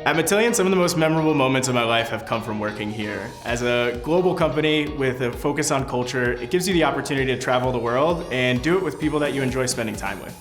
At Matillion, some of the most memorable moments of my life have come from working here. As a global company with a focus on culture, it gives you the opportunity to travel the world and do it with people that you enjoy spending time with.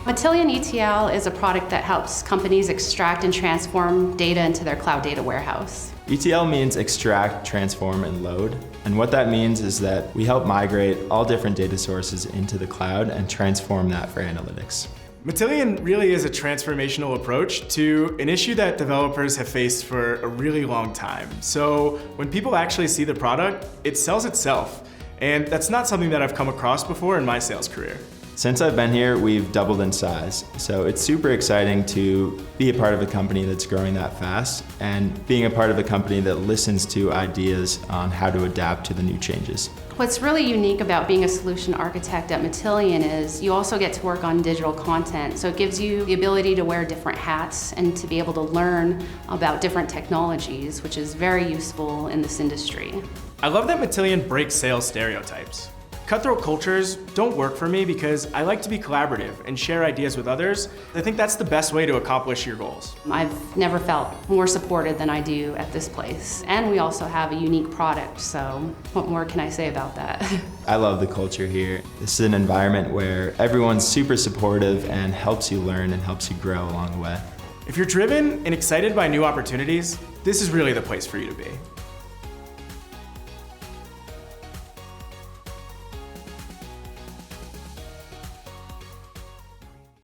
Matillion ETL is a product that helps companies extract and transform data into their cloud data warehouse. ETL means extract, transform, and load. And what that means is that we help migrate all different data sources into the cloud and transform that for analytics. Matillion really is a transformational approach to an issue that developers have faced for a really long time. So when people actually see the product, it sells itself. And that's not something that I've come across before in my sales career. Since I've been here, we've doubled in size. So it's super exciting to be a part of a company that's growing that fast and being a part of a company that listens to ideas on how to adapt to the new changes. What's really unique about being a solution architect at Matillion is you also get to work on digital content. So it gives you the ability to wear different hats and to be able to learn about different technologies, which is very useful in this industry. I love that Matillion breaks sales stereotypes. Cutthroat cultures don't work for me because I like to be collaborative and share ideas with others. I think that's the best way to accomplish your goals. I've never felt more supported than I do at this place. And we also have a unique product, so what more can I say about that? I love the culture here. This is an environment where everyone's super supportive and helps you learn and helps you grow along the way. If you're driven and excited by new opportunities, this is really the place for you to be.